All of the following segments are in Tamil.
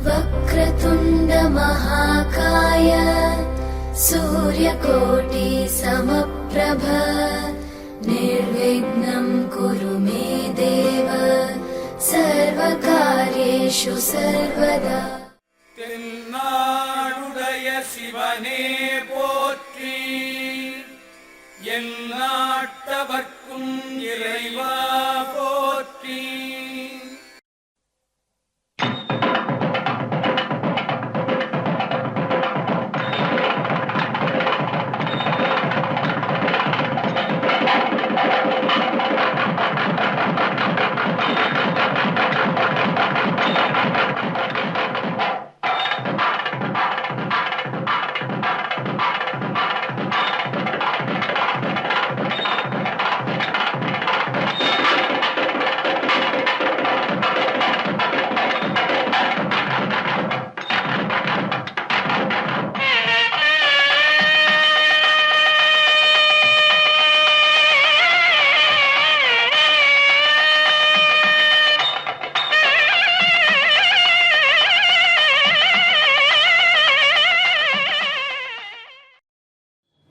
वक्रतुण्ड महाकाय सूर्यकोटि समप्रभ निर्विघ्नं कुरु मे देव सर्वकार्येषु सर्वदा। தென்னாடுடைய சிவனே போற்றி, எந்நாட்டவர்க்கும் இறைவா போற்றி.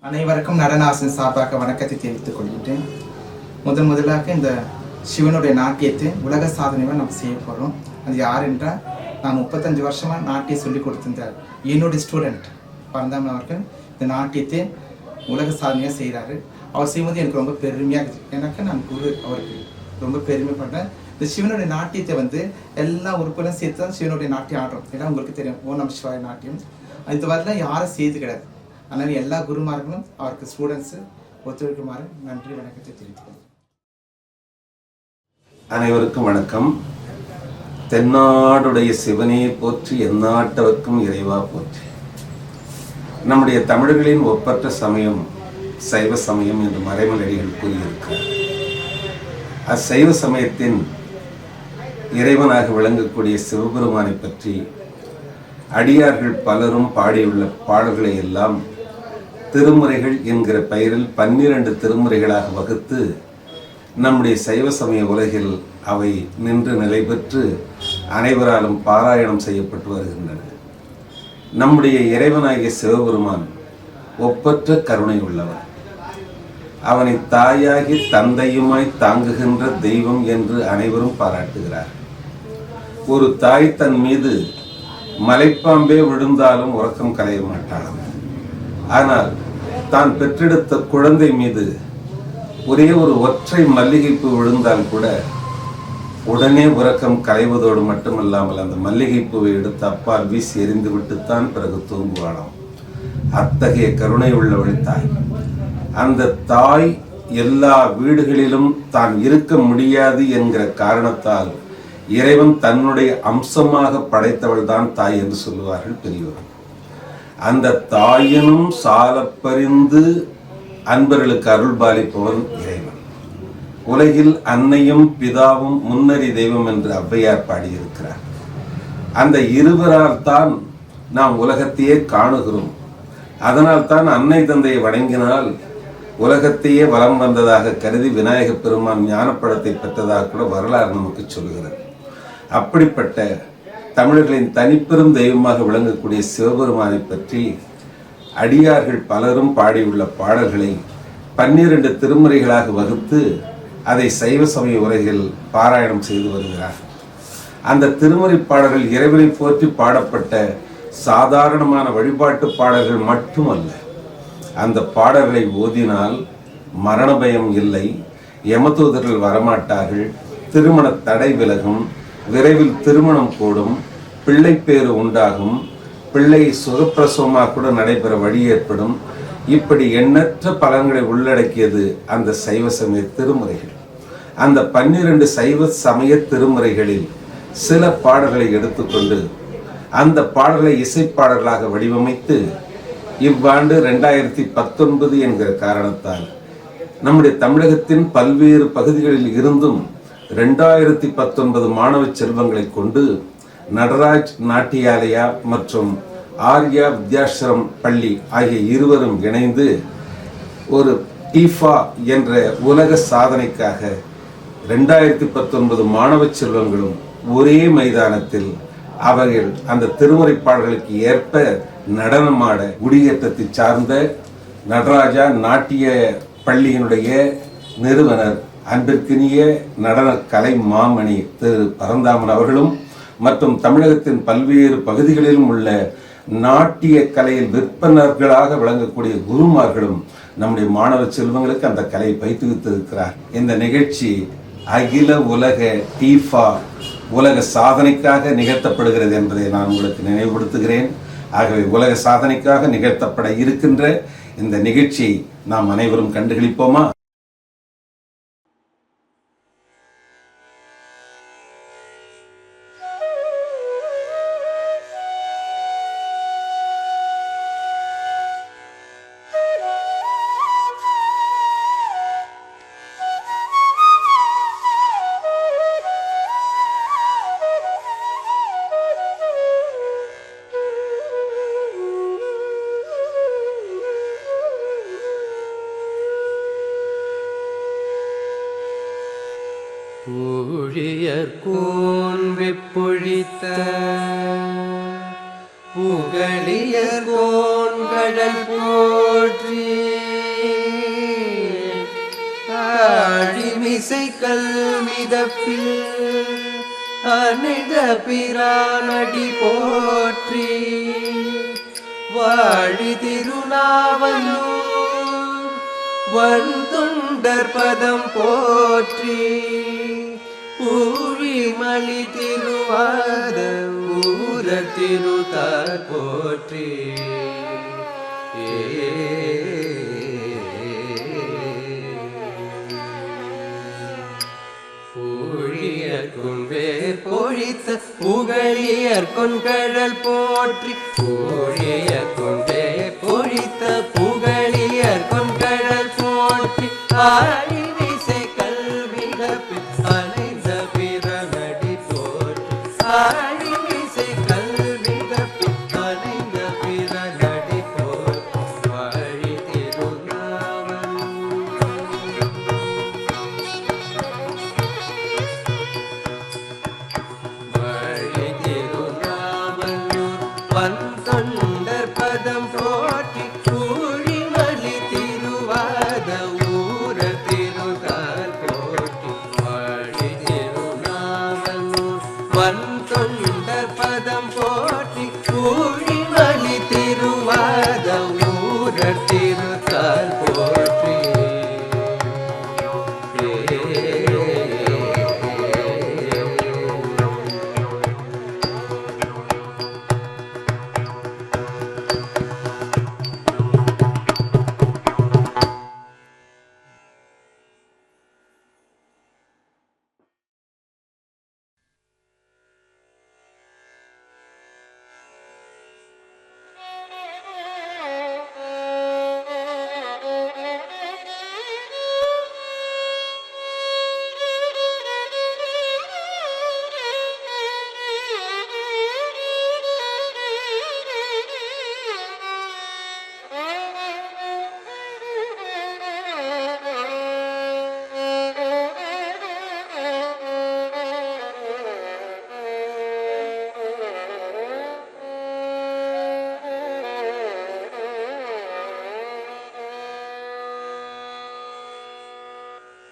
அனைவருக்கும் நடனாசின் சார்பாக வணக்கத்தை தெரிவித்துக் கொள்கின்றேன். முதலாக இந்த சிவனுடைய நாட்டியத்தை உலக சாதனையாக நம்ம செய்ய போகிறோம். அது யார் என்றால், நான் 35 வருஷமாக நாட்டியம் சொல்லி கொடுத்திருந்தார் என்னுடைய ஸ்டூடெண்ட் பரந்தாமன் அவர்கள் இந்த நாட்டியத்தை உலக சாதனையாக செய்கிறாரு. அவர் செய்வது எனக்கு ரொம்ப பெருமையாக இருக்குது. எனக்கு நான் குரு அவருக்கு ரொம்ப பெருமைப்படுறேன். இந்த சிவனுடைய நாட்டியத்தை எல்லா உறுப்புகளும் சேர்த்து தான் சிவனுடைய நாட்டியம் ஆடுறோம். ஏன்னா உங்களுக்கு தெரியும், ஓ நம சிவாய நாட்டியம் இது வரலாம் யாரும் செய்து கிடையாது. அதனால் எல்லா குருமார்களும் அவருக்கு ஸ்டூடெண்ட்ஸு ஒத்துழைக்குமாறு நன்றி வணக்கத்தை தெரிவித்துக்கொள்கிறேன். அனைவருக்கும் வணக்கம். தென்னாடுடைய சிவனே போற்றி, எந்நாட்டவர்க்கும் இறைவா போற்றி. நம்முடைய தமிழர்களின் ஒப்பற்ற சமயம் சைவ சமயம் என்று மறைமலடிகள் கூறியிருக்கிறார். அச்சைவ சமயத்தின் இறைவனாக விளங்கக்கூடிய சிவபெருமானை பற்றி அடியார்கள் பலரும் பாடியுள்ள பாடல்களை எல்லாம் திருமுறைகள் என்கிற பெயரில் 12 திருமுறைகளாக வகுத்து நம்முடைய சைவ சமய உலகில் அவை நின்று நிலை பெற்று அனைவராலும் பாராயணம் செய்யப்பட்டு வருகின்றன. நம்முடைய இறைவனாகிய சிவபெருமான் ஒப்பற்ற கருணை உள்ளவர். அவனை தாயாகி தந்தையுமாய் தாங்குகின்ற தெய்வம் என்று அனைவரும் பாராட்டுகிறார். ஒரு தாய் தன் மீது மலைப்பாம்பே விழுந்தாலும் உறக்கம் கலைய மாட்டாளாம். ஆனால் தான் பெற்றெடுத்த குழந்தை மீது ஒரே ஒரு ஒற்றை மல்லிகைப்பூ விழுந்தால் கூட உடனே உறக்கம் கலைவதோடு மட்டுமல்லாமல் அந்த மல்லிகைப்பூவை எடுத்து அப்பால் வீசி எறிந்து விட்டுத்தான் பிறகு தூங்குவாளாம். அத்தகைய கருணை உள்ளவள் தாய். அந்த தாய் எல்லா வீடுகளிலும் தான் இருக்க முடியாது என்கிற காரணத்தால் இறைவன் தன்னுடைய அம்சமாக படைத்தவள் தான் தாய் என்று சொல்லுவார்கள் பெரியவர். அந்த தாயினும் சாலப்பறிந்து அன்பர்களுக்கு அருள் பாலிப்பவன் இறைவன். உலகில் அன்னையும் பிதாவும் முன்னறி தெய்வம் என்று ஔவையார் பாடியிருக்கிறார். அந்த இருவரால் தான் நாம் உலகத்தையே காணுகிறோம். அதனால் தான் அன்னை தந்தையை வணங்கினால் உலகத்தையே வலம் வந்ததாக கருதி விநாயக பெருமான் ஞானப்பழத்தை பெற்றதாக கூட வரலாறு நமக்கு சொல்கிறது. அப்படிப்பட்ட தமிழர்களின் தனிப்பெரும் தெய்வமாக விளங்கக்கூடிய சிவபெருமானை பற்றி அடியார்கள் பலரும் பாடியுள்ள பாடல்களை 12 திருமுறைகளாக வகுத்து அதை சைவ சமய உலகில் பாராயணம் செய்து வருகிறார். அந்த திருமுறை பாடல்கள் இறைவனை போற்றி பாடப்பட்ட சாதாரணமான வழிபாட்டு பாடல்கள் மட்டுமல்ல. அந்த பாடல்களை ஓதினால் மரண பயம் இல்லை, யமதூதர்கள் வரமாட்டார்கள், திருமண தடை விலகும், விரைவில் திருமணம் கூடும், பிள்ளை பேறு உண்டாகும், பிள்ளை சுகப்பிரசவமாக கூட நடைபெற வழி ஏற்படும். இப்படி எண்ணற்ற பலன்களை உள்ளடக்கியது அந்த சைவ சமய திருமுறைகள். அந்த 12 சைவ சமய திருமுறைகளில் சில பாடல்களை எடுத்துக்கொண்டு அந்த பாடல்களை இசைப்பாடல்களாக வடிவமைத்து இவ்வாண்டு 2019 என்கிற காரணத்தால் நம்முடைய தமிழகத்தின் பல்வேறு பகுதிகளில் இருந்தும் 2019 மாணவ செல்வங்களை கொண்டு நடராஜ் நாட்டியாலயா மற்றும் ஆர்யா வித்யாஸ்ரம் பள்ளி ஆகிய இருவரும் இணைந்து ஒரு டீஃபா என்ற உலக சாதனைக்காக 2019 மாணவ செல்வங்களும் ஒரே மைதானத்தில் அவர்கள் அந்த திருமுறைப்பாடல்களுக்கு ஏற்ப நடனமாட குடியேற்றத்தை சார்ந்த நடராஜா நாட்டிய பள்ளியினுடைய நிறுவனர் அன்பிற்கினிய நடன கலை மாமணி திரு பரந்தாமன் அவர்களும் மற்றும் தமிழகத்தின் பல்வேறு பகுதிகளிலும் உள்ள நாட்டிய கலையில் விற்பனர்களாக விளங்கக்கூடிய குருமார்களும் நம்முடைய மாணவ செல்வங்களுக்கு அந்த கலையை பயிற்றுவித்திருக்கிறார். இந்த நிகழ்ச்சி அகில உலக டீஃபா உலக சாதனைக்காக நிகழ்த்தப்படுகிறது என்பதை நான் உங்களுக்கு நினைவுபடுத்துகிறேன். ஆகவே உலக சாதனைக்காக நிகழ்த்தப்பட இருக்கின்ற இந்த நிகழ்ச்சியை நாம் அனைவரும் கண்டுகளிப்போமா? ஊழியர்கோன் வெப்பொழித்த புகழியர்கோன் கடல் போற்றி ஆழிமிசை கல்மிதப்பில் அணித பிரானடி போற்றி வாழி திருநாவலூர் வந்தொண்டர் பதம் போற்றி ஊழிமலி திருவாத ஊர திருத்தார் போற்றி ஊழியர்கொன் வேர் பொழித்த புகழியர்கொன் கடல் போற்றி ஊழியர்கொன் வேர் பொழித்த புகழியர்கொன் கடல் போற்றி ஆழிமிசை கல்விதப்பில் அணைந்த பிறனடி போற்றி ஆழிமிசை கல்விதப்பில் அணைந்த பிறனடி போற்றி வாழி திருநாவலூர் வாழி திருநாவலூர் வந்தொண்டர் பதம் போற்றி ஊழிமலி திருவாத ஊர திருதார் போற்றி வாழி திருநாவலூர் வந்தொண்டர் பதம் போற்றி ஊழிமலி திருவாத ஊர திருதார் போற்றி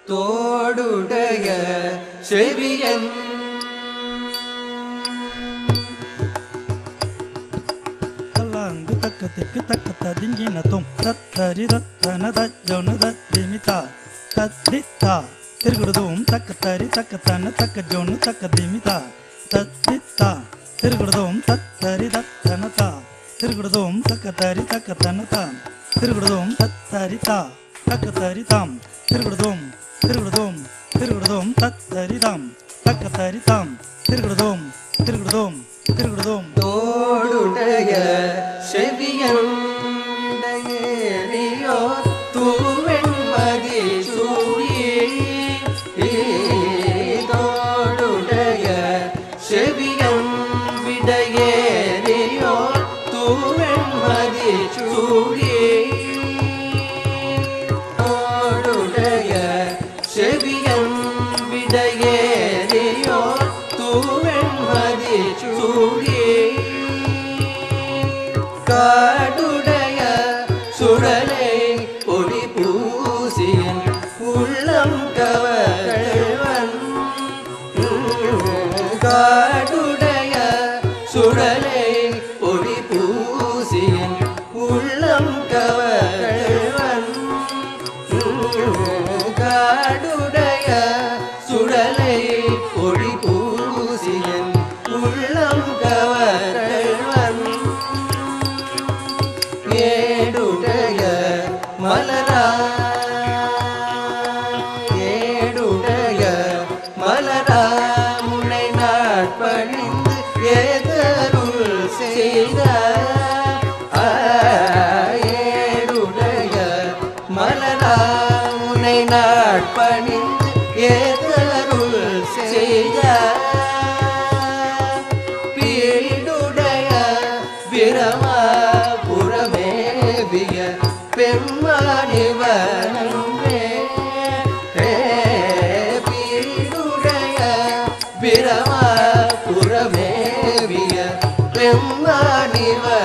தோடுடைய செவியன் தல்லாங்கு தக்கத்திற்கு தக்கத்த திங்கின தும் தத்தரி தத்தன தஜ்ஜொனு தத்திமிதா தத்தித்தா திருகுடுதும் தக்கத்தரி தக்கத்தன தக்க ஜொனு தக்க திமிதா தத்தித்தா திருகுடுதும் தத்தரி தத்தனதா திருகுடுதும் தக்கத்தரி தக்கத்தனதா திருகுடுதும் தத்தரிதா தக்கத்தரிதாம் திருகுடுதும் திருகுடுதும் திருகுடுதும் தத்தரிதாம் தக்கத்தரிதாம் திருகுடுதும் திருகுடுதும் திருகுடுதும் தோடுடைய செவியன் தூவெண்மதி சூழி தோடுடைய செவியன் விடையேறியோ தூவெண்மதி சூழி தோடுடைய செவியன் விடையேறியோ தூவெண்மதி சூழி சூடி காடுடைய சுடலை ஒளி பூசியின் உள்ளம் கவர்வன் காடுடைய சுடலை ஒளி பூசியின் உள்ளம் கவர்வன் காடுடைய சுடலை ஒளி பூசியின் உள்ளம் கவர்வன் ஏடுடைய மலரா ஏடுடைய மலரா முனை நாட்பணிந்து ஏதருள் செய்த ஏடுடைய மலரா முனை நாட்பணிந்து ஏதருள் செய்த பீடுடைய பிரமா புறமேவிய பெம்மானிவனே பீடுடைய பிரமா புறமேவிய பெம்மானிவனே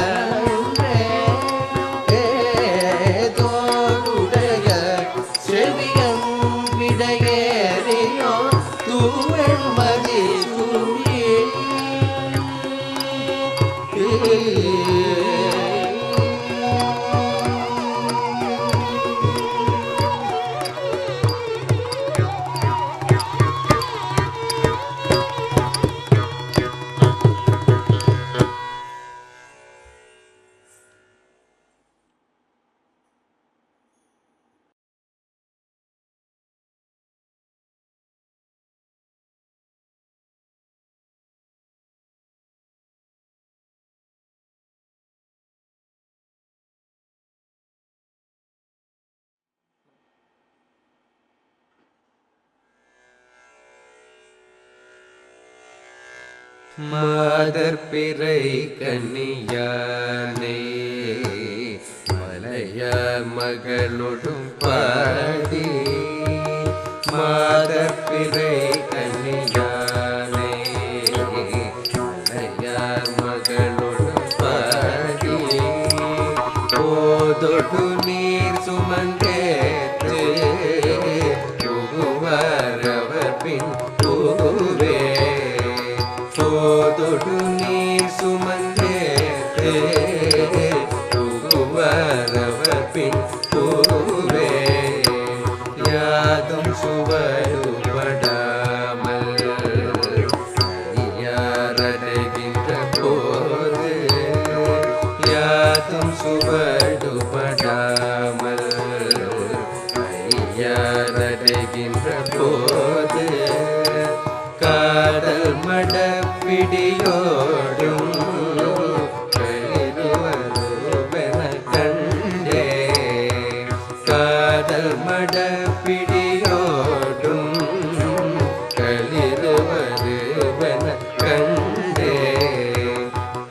தோடுடைய செவியம் விடையேறியோ தூவெண் மதி மாதர் பிறை கன்னியானே மலையார் மகளொடும் பாடி மாதர் பிறை கன்னியானே மலையார் மகளொடும் பாடி போதொடு நீர் சுமந்தேற்று புகுவாரவர் பின் புகுவே போதொடு நீர் சுமந்தேற்று புகுவாரவர் பின் புகுவே யாதும் சுவடுபடாமல் யாரடைகின்ற போது யாதும் சுவடுபடாமல் யாரடைகின்ற போது காதல் மடப்பிடியோடும் கருவருவென கண்டே காதல் மடப்பிடியோடும் களிருவருவென கண்டே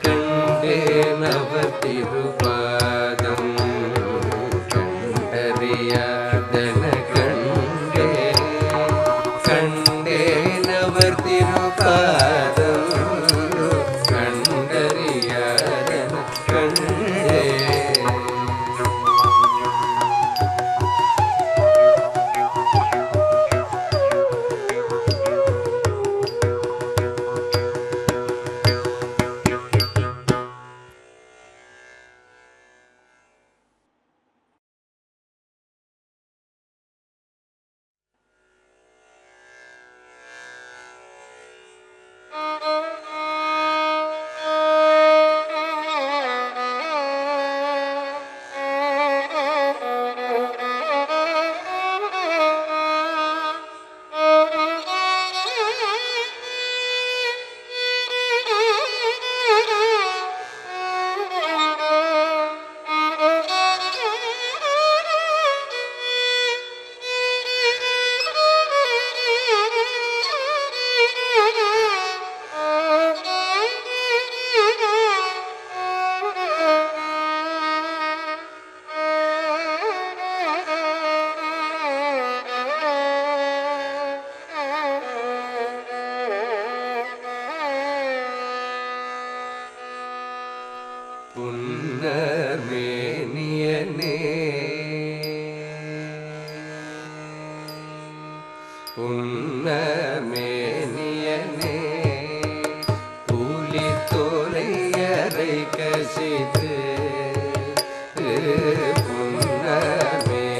கண்டேன் அவர் திருப்பாதம் கண்டறியாதன கண்டே கண்டேன் அவர் திருப்பாதம் புன்னர்மேனியனே புன்னர்மேனியனே புலி தோலையரை கசித்து புன்னர்மேனியனே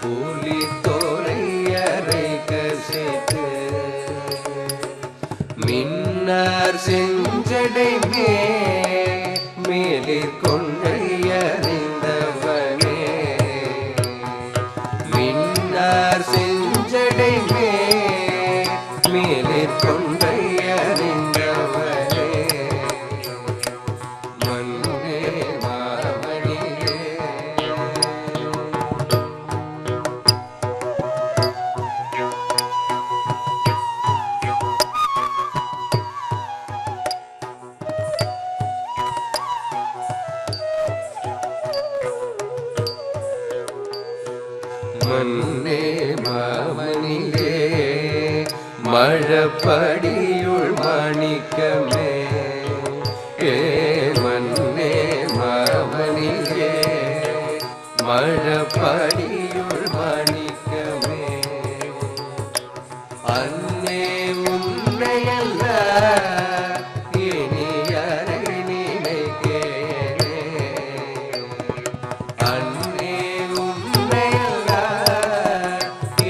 புலி தோலையரை கசித்து மின்னார் செஞ்சடை மேலிற் கொண்டையறிந்தவனே மின்னார் செஞ்சடை மேலிற் கொண்டையறிந்தவனே மன்னே மாமணியே மன்னே மாமணியே மழப்படியுள் மாணிக்கமே மன்னே மாமணியே மழப்படியுள் மாணிக்கமே அன்னே உன்னையல்ல இனி யாரை நினைக்கிறே அன்னே உன்னையல்ல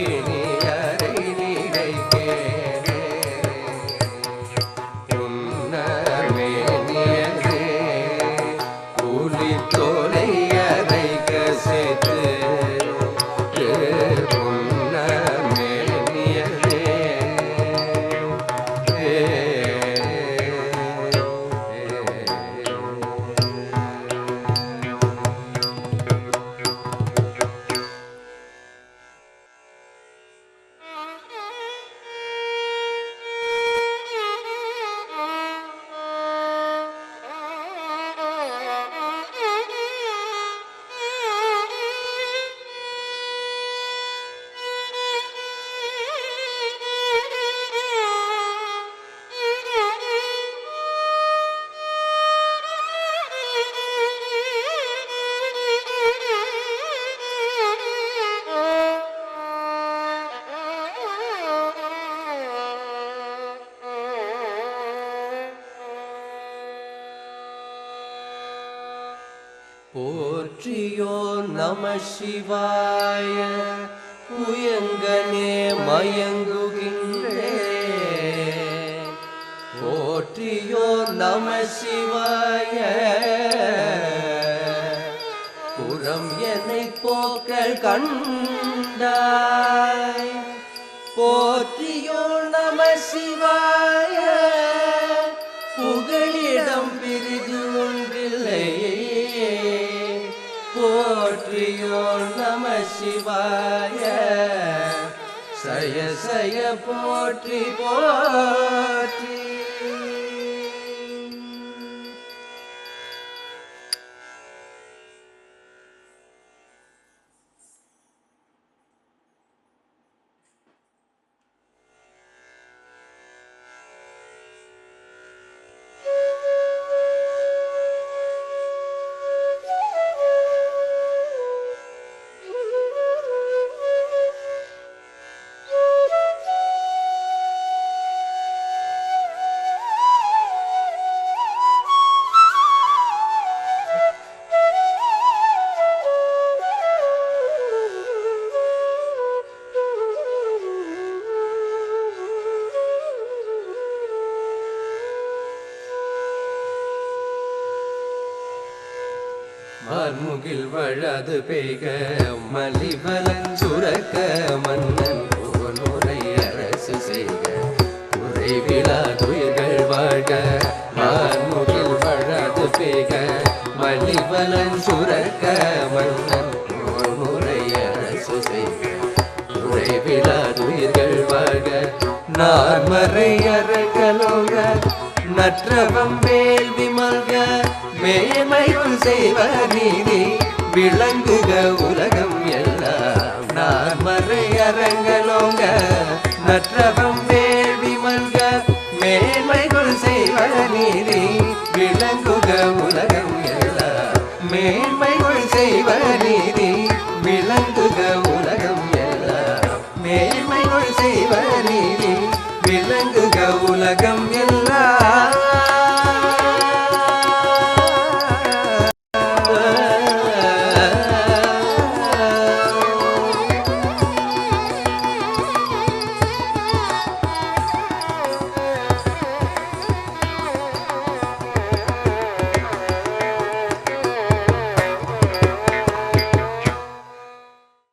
இனி யாரை நினைக்கிறே உன்னமேனியனே புலி தோலையரை கசித்து போற்றியோ நம சிவாய புயங்கனே மயங்குகின்றே போற்றியோ நம சிவாய புறம் என்னை போக்கல் கண்டாய் போற்றியோ நம சிவாய புகழிடம் பிரிது ஒன்றில்லையே போற்றியோ நம சிவாய சய சய போற்றி போற்றி மார்முகில் வழது பெய்க மலிவலன் சுரக்க மன்னன் புவனுரை அரசு செய்க குறைவிலா துயிர்கள் வாழ்க மார்முகில் வழது பெய்க மலிவலன் சுரக்க மன்னன் புவனுரை அரசு செய்க குறைவிலா துயிர்கள் வாழ்க நார்மறை அரங்கலோக நற்றவம் வேள்வி மல்க மேமைகள் செய்வ நீதி விளங்குக உலகம் எல்லாம் நார்மறை அரங்கலோங்க நற்றவம் வேள்வி மல்க மேன்மைகள் செய்வ நீதி விளங்குக உலகம் எல்லாம் மேன்மைகள் செய்வ நீதி விளங்குக உலகம் எல்லாம் மேன்மைகள் செய்வ நீதி விளங்குக உலகம்